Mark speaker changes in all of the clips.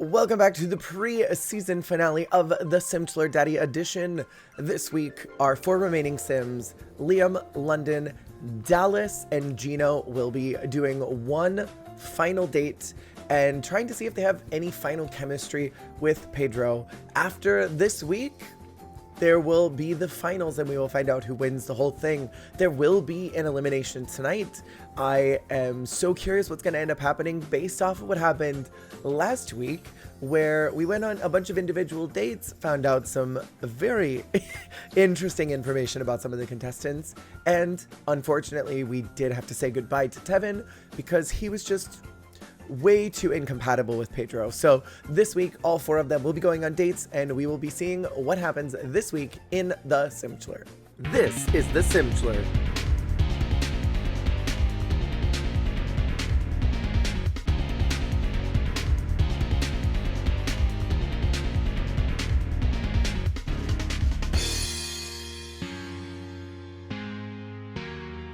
Speaker 1: Welcome back to the pre-season finale of the Simchelor Daddy Edition. This week, our four remaining Sims, Liam, London, Dallas, and Gino, will be doing one final date and trying to see if they have any final chemistry with Pedro. After this week, there will be the finals and we will find out who wins the whole thing. There will be an elimination tonight. I am so curious what's going to end up happening based off of what happened last week, where we went on a bunch of individual dates, found out some very interesting information about some of the contestants, and unfortunately we did have to say goodbye to Tevin because he was just way too incompatible with Pedro. So this week, all four of them will be going on dates and we will be seeing what happens this week in the Simchelor. This is the Simchelor.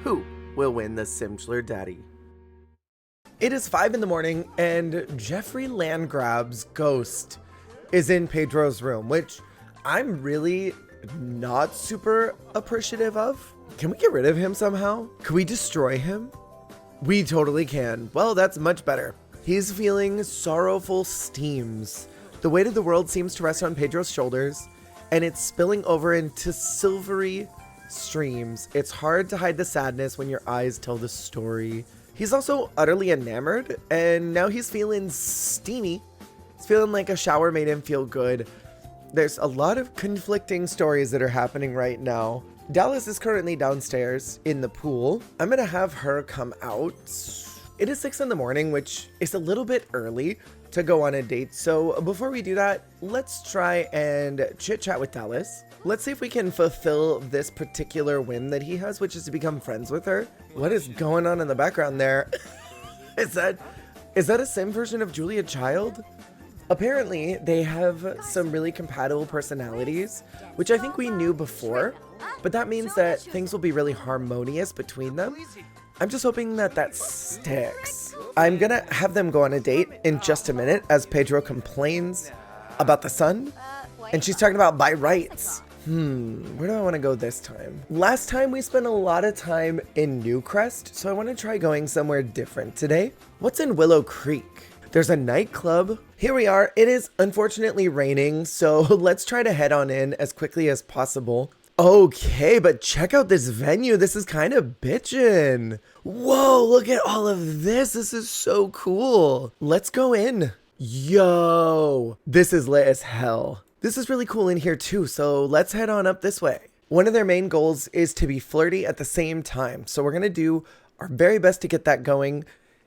Speaker 1: Who will win the Simchelor Daddy? It is 5 in the morning and Jeffrey Landgraab's ghost is in Pedro's room, which I'm really not super appreciative of. Can we get rid of him somehow? Can we destroy him? We totally can. Well, that's much better. He's feeling sorrowful steams. The weight of the world seems to rest on Pedro's shoulders, and it's spilling over into silvery streams. It's hard to hide the sadness when your eyes tell the story. He's also utterly enamored, and now he's feeling steamy. He's feeling like a shower made him feel good. There's a lot of conflicting stories that are happening right now. Dallas is currently downstairs in the pool. I'm gonna have her come out. It is 6 in the morning, which is a little bit early to go on a date. So before we do that, let's try and chit chat with Dallas. Let's see if we can fulfill this particular whim that he has, which is to become friends with her. What is going on in the background there? Is that a sim version of Julia Child? Apparently, they have some really compatible personalities, which I think we knew before, but that means that things will be really harmonious between them. I'm just hoping that that sticks. I'm gonna have them go on a date in just a minute as Pedro complains about the sun, and she's talking about by rights. Where do I want to go this time? Last time we spent a lot of time in Newcrest, so I want to try going somewhere different today. What's in Willow Creek? There's a nightclub. Here we are. It is unfortunately raining, so let's try to head on in as quickly as possible. Okay, but check out this venue. This is kind of bitchin'. Whoa, look at all of this. This is so cool. Let's go in. Yo, this is lit as hell. This is really cool in here too, so let's head on up this way. One of their main goals is to be flirty at the same time, so we're gonna do our very best to get that going.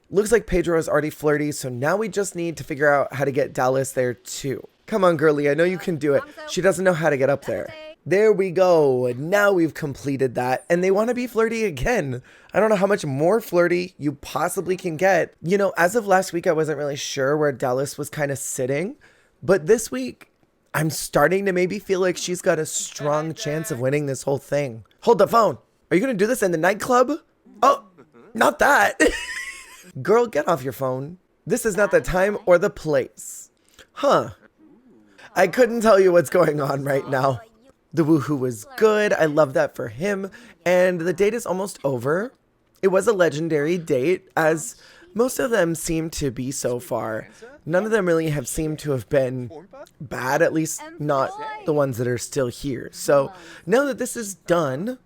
Speaker 1: Looks like Pedro is already flirty, so now we just need to figure out how to get Dallas there too. Come on, girly, I know you can do it. She doesn't know how to get up there. There we go. Now we've completed that, and they want to be flirty again. I don't know how much more flirty you possibly can get. You know, as of last week, I wasn't really sure where Dallas was kind of sitting, but this week, I'm starting to maybe feel like she's got a strong chance of winning this whole thing. Hold the phone. Are you going to do this in the nightclub? Oh, not that. Girl, get off your phone. This is not the time or the place. Huh. I couldn't tell you what's going on right now. The woohoo was good. I love that for him. And the date is almost over. It was a legendary date, as most of them seem to be so far. None of them really have seemed to have been bad, at least not the ones that are still here. So now that this is done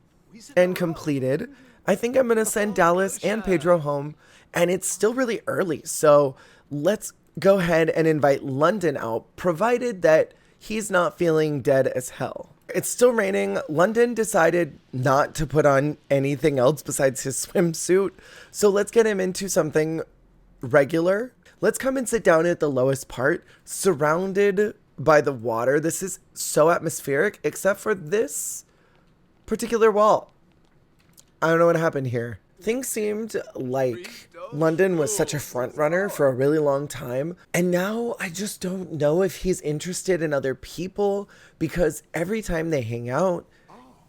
Speaker 1: and completed, I think I'm going to send Dallas and Pedro home, and it's still really early. So let's go ahead and invite London out, provided that he's not feeling dead as hell. It's still raining. London decided not to put on anything else besides his swimsuit. So let's get him into something regular. Let's come and sit down at the lowest part, surrounded by the water. This is so atmospheric, except for this particular wall. I don't know what happened here. Things seemed like London was such a front runner for a really long time. And now I just don't know if he's interested in other people, because every time they hang out,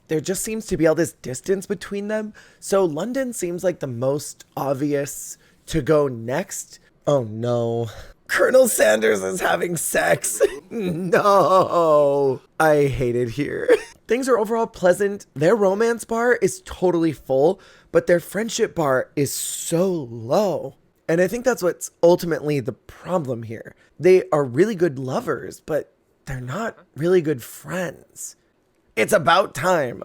Speaker 1: there just seems to be all this distance between them. So London seems like the most obvious to go next. Oh no. Colonel Sanders is having sex. No. I hate it here. Things are overall pleasant. Their romance bar is totally full, but their friendship bar is so low. And I think that's what's ultimately the problem here. They are really good lovers, but they're not really good friends. It's about time.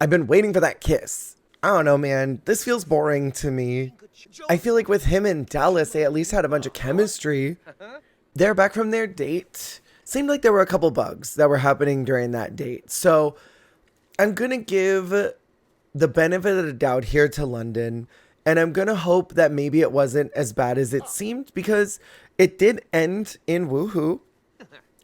Speaker 1: I've been waiting for that kiss. I don't know, man. This feels boring to me. I feel like with him and Dallas, they at least had a bunch of chemistry. They're back from their date. Seemed like there were a couple bugs that were happening during that date. So I'm going to give the benefit of the doubt here to London. And I'm going to hope that maybe it wasn't as bad as it seemed, because it did end in woohoo.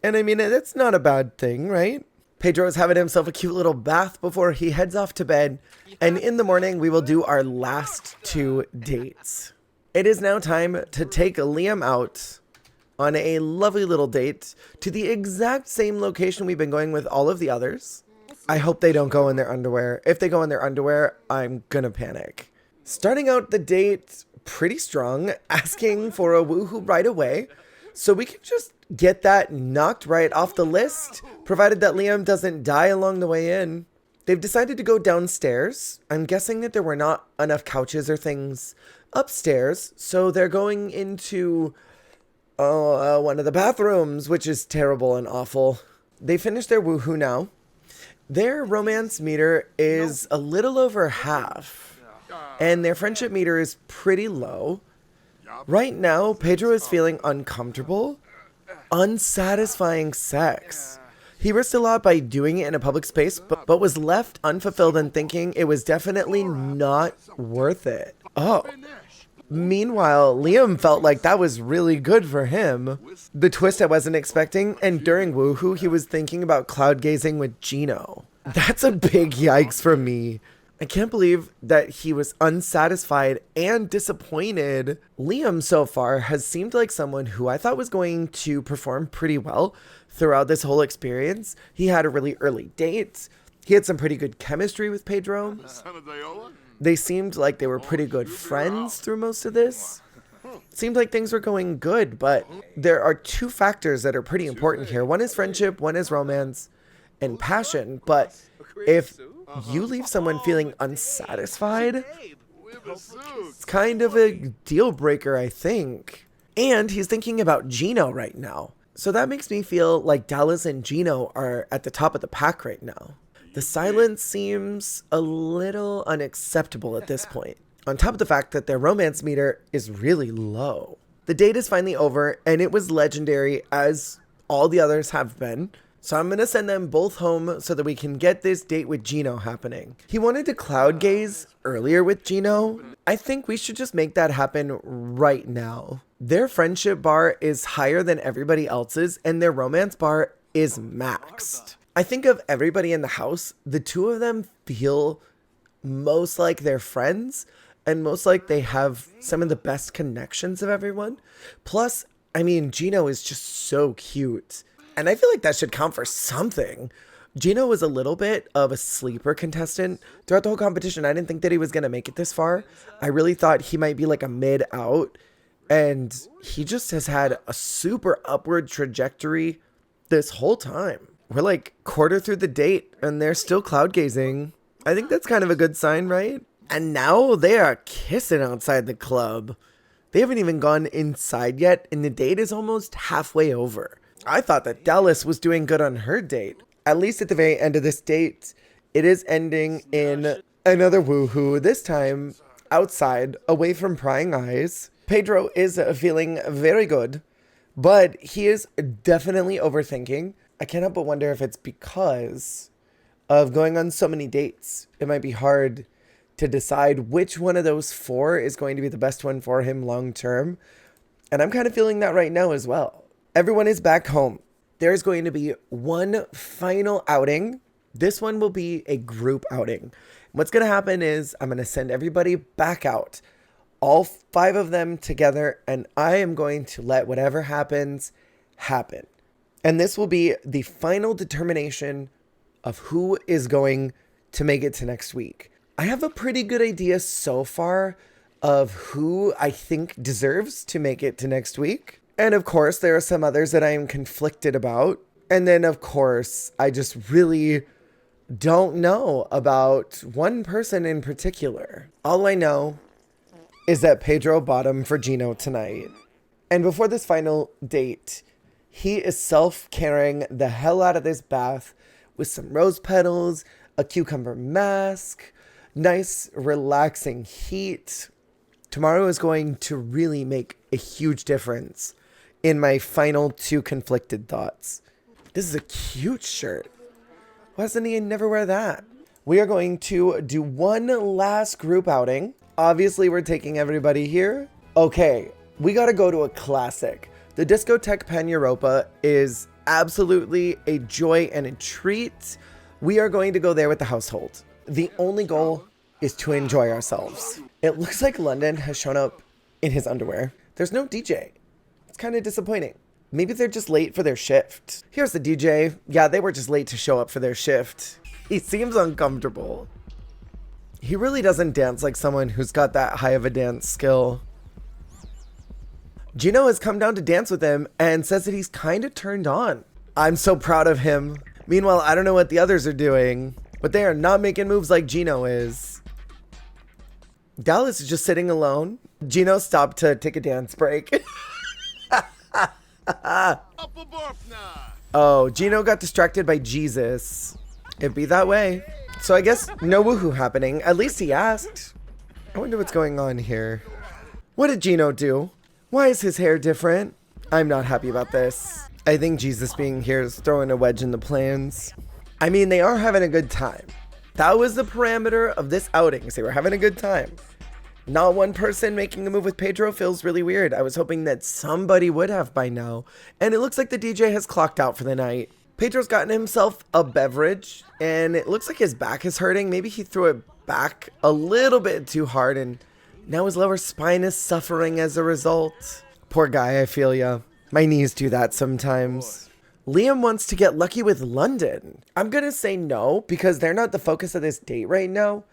Speaker 1: And I mean, that's not a bad thing, right? Pedro is having himself a cute little bath before he heads off to bed. And in the morning, we will do our last 2 dates. It is now time to take Liam out on a lovely little date to the exact same location we've been going with all of the others. I hope they don't go in their underwear. If they go in their underwear, I'm gonna panic. Starting out the date pretty strong, asking for a woohoo right away, so we can just get that knocked right off the list, provided that Liam doesn't die along the way in. They've decided to go downstairs. I'm guessing that there were not enough couches or things upstairs, so they're going into one of the bathrooms, which is terrible and awful. They finished their woohoo now. Their romance meter is a little over half, and their friendship meter is pretty low. Right now, Pedro is feeling uncomfortable. Unsatisfying sex. He risked a lot by doing it in a public space, but was left unfulfilled and thinking it was definitely not worth it. Oh. Meanwhile, Liam felt like that was really good for him. The twist I wasn't expecting, and during woohoo, he was thinking about cloud gazing with Gino. That's a big yikes for me. I can't believe that he was unsatisfied and disappointed. Liam so far has seemed like someone who I thought was going to perform pretty well throughout this whole experience. He had a really early date. He had some pretty good chemistry with Pedro. They seemed like they were pretty good friends through most of this. Seemed like things were going good, but there are 2 factors that are pretty important here. One is friendship, one is romance and passion. But if you leave someone feeling unsatisfied, it's kind of a deal breaker, I think. And he's thinking about Gino right now. So that makes me feel like Dallas and Gino are at the top of the pack right now. The silence seems a little unacceptable at this point, on top of the fact that their romance meter is really low. The date is finally over, and it was legendary, as all the others have been. So I'm going to send them both home so that we can get this date with Gino happening. He wanted to cloud gaze earlier with Gino. I think we should just make that happen right now. Their friendship bar is higher than everybody else's, and their romance bar is maxed. I think of everybody in the house, the 2 of them feel most like they're friends and most like they have some of the best connections of everyone. Plus, I mean, Gino is just so cute. And I feel like that should count for something. Gino was a little bit of a sleeper contestant throughout the whole competition. I didn't think that he was going to make it this far. I really thought he might be like a mid out. And he just has had a super upward trajectory this whole time. We're like quarter through the date and they're still cloud gazing. I think that's kind of a good sign, right? And now they are kissing outside the club. They haven't even gone inside yet, and the date is almost halfway over. I thought that Dallas was doing good on her date. At least at the very end of this date, it is ending in another woohoo, this time outside, away from prying eyes. Pedro is feeling very good, but he is definitely overthinking. I can't help but wonder if it's because of going on so many dates. It might be hard to decide which one of those 4 is going to be the best one for him long term. And I'm kind of feeling that right now as well. Everyone is back home. There's going to be one final outing. This one will be a group outing. What's going to happen is I'm going to send everybody back out, all 5 of them together, and I am going to let whatever happens happen. And this will be the final determination of who is going to make it to next week. I have a pretty good idea so far of who I think deserves to make it to next week. And of course, there are some others that I am conflicted about. And then, of course, I just really don't know about one person in particular. All I know is that Pedro bought him for Gino tonight. And before this final date, he is self-caring the hell out of this bath with some rose petals, a cucumber mask, nice relaxing heat. Tomorrow is going to really make a huge difference in my final 2 conflicted thoughts. This is a cute shirt. Why doesn't he never wear that? We are going to do one last group outing. Obviously, we're taking everybody here. Okay, we gotta go to a classic. The Discotheque Pan Europa is absolutely a joy and a treat. We are going to go there with the household. The only goal is to enjoy ourselves. It looks like London has shown up in his underwear. There's no DJ. It's kind of disappointing. Maybe they're just late for their shift. Here's the DJ. Yeah, they were just late to show up for their shift. He seems uncomfortable. He really doesn't dance like someone who's got that high of a dance skill. Gino has come down to dance with him and says that he's kind of turned on. I'm so proud of him. Meanwhile, I don't know what the others are doing, but they are not making moves like Gino is. Dallas is just sitting alone. Gino stopped to take a dance break. Oh, Gino got distracted by Jesus. It'd be that way. So I guess no woohoo happening. At least he asked. I wonder what's going on here. What did Gino do? Why is his hair different? I'm not happy about this. I think Jesus being here is throwing a wedge in the plans. I mean, they are having a good time. That was the parameter of this outing. They were having a good time. Not one person making a move with Pedro feels really weird. I was hoping that somebody would have by now. And it looks like the DJ has clocked out for the night. Pedro's gotten himself a beverage, and it looks like his back is hurting. Maybe he threw it back a little bit too hard, and now his lower spine is suffering as a result. Poor guy, I feel ya. My knees do that sometimes. Liam wants to get lucky with London. I'm gonna say no, because they're not the focus of this date right now,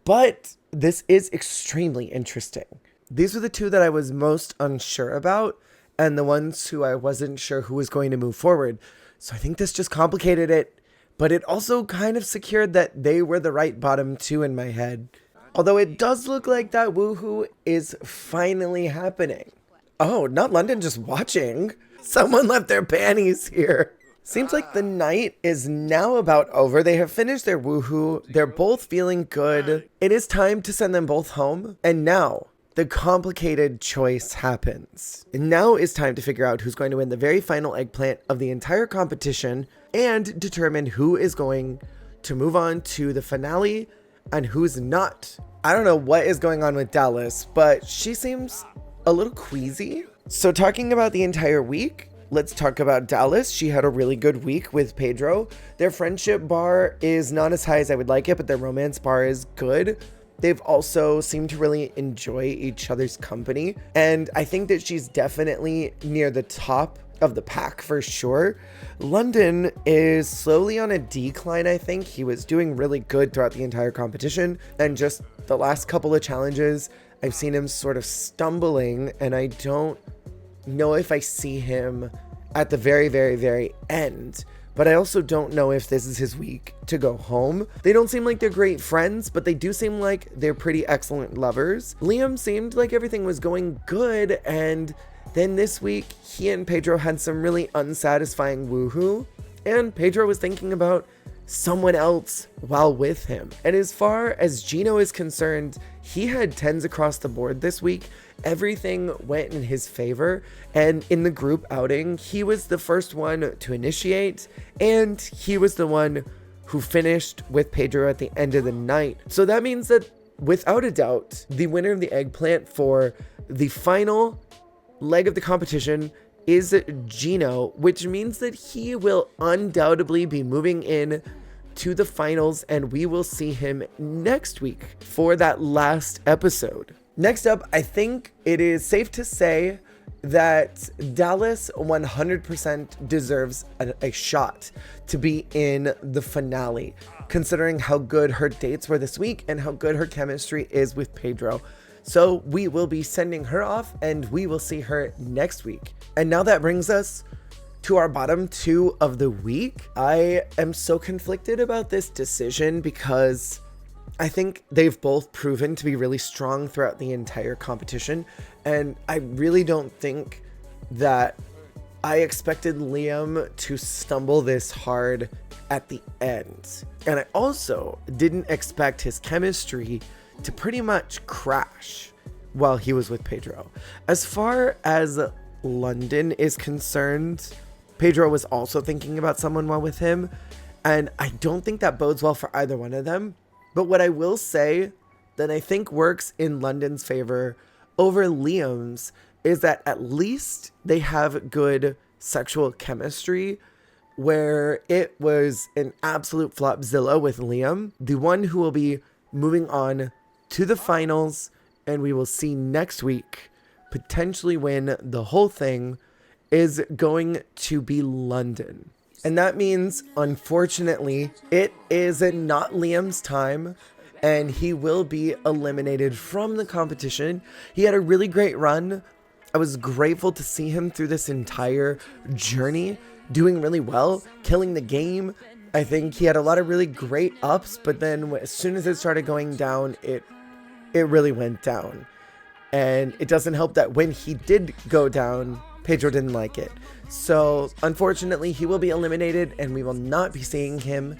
Speaker 1: but this is extremely interesting. These were the 2 that I was most unsure about, and the ones who I wasn't sure who was going to move forward. So I think this just complicated it, but it also kind of secured that they were the right bottom 2 in my head. Although it does look like that woohoo is finally happening. Oh, not London just watching. Someone left their panties here. Seems like the night is now about over. They have finished their woohoo. They're both feeling good. It is time to send them both home. And now the complicated choice happens. And now is time to figure out who's going to win the very final eggplant of the entire competition and determine who is going to move on to the finale and who's not. I don't know what is going on with Dallas, but she seems a little queasy. So talking about the entire week, let's talk about Dallas. She had a really good week with Pedro. Their friendship bar is not as high as I would like it, but their romance bar is good. They've also seemed to really enjoy each other's company. And I think that she's definitely near the top of the pack for sure. London is slowly on a decline, I think. He was doing really good throughout the entire competition. And just the last couple of challenges, I've seen him sort of stumbling. And I don't know if I see him at the very, very, very end. But I also don't know if this is his week to go home. They don't seem like they're great friends, but they do seem like they're pretty excellent lovers. Liam seemed like everything was going good, and then this week, he and Pedro had some really unsatisfying woohoo, and Pedro was thinking about someone else while with him. And as far as Gino is concerned, he had 10s across the board this week. Everything went in his favor, and in the group outing, he was the first one to initiate, and he was the one who finished with Pedro at the end of the night. So that means that, without a doubt, the winner of the eggplant for the final leg of the competition is Gino, which means that he will undoubtedly be moving in to the finals, and we will see him next week for that last episode. Next up, I think it is safe to say that Dallas 100% deserves a shot to be in the finale, considering how good her dates were this week and how good her chemistry is with Pedro. So we will be sending her off and we will see her next week. And now that brings us to our bottom 2 of the week. I am so conflicted about this decision because I think they've both proven to be really strong throughout the entire competition. And I really don't think that I expected Liam to stumble this hard at the end. And I also didn't expect his chemistry to pretty much crash while he was with Pedro. As far as London is concerned, Pedro was also thinking about someone while with him, and I don't think that bodes well for either one of them. But what I will say that I think works in London's favor over Liam's is that at least they have good sexual chemistry, where it was an absolute flopzilla with Liam, the one who will be moving on to the finals, and we will see next week potentially win the whole thing, is going to be London. And that means, unfortunately, it is not Liam's time, and he will be eliminated from the competition. He had a really great run. I was grateful to see him through this entire journey, doing really well, killing the game. I think he had a lot of really great ups, but then as soon as it started going down, it really went down. And it doesn't help that when he did go down, Pedro didn't like it. So unfortunately, he will be eliminated and we will not be seeing him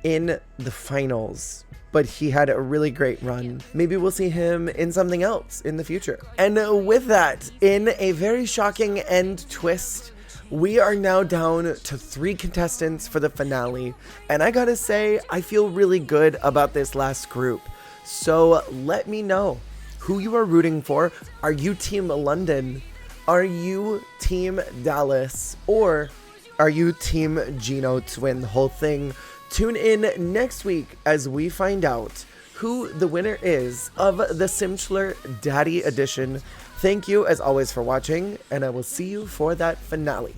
Speaker 1: in the finals. But he had a really great run. Maybe we'll see him in something else in the future. And with that, in a very shocking end twist, we are now down to 3 contestants for the finale. And I gotta say, I feel really good about this last group. So let me know who you are rooting for. Are you Team London? Are you Team Dallas? Or are you Team Gino to win the whole thing? Tune in next week as we find out who the winner is of the Simchelor Daddy Edition. Thank you as always for watching, and I will see you for that finale.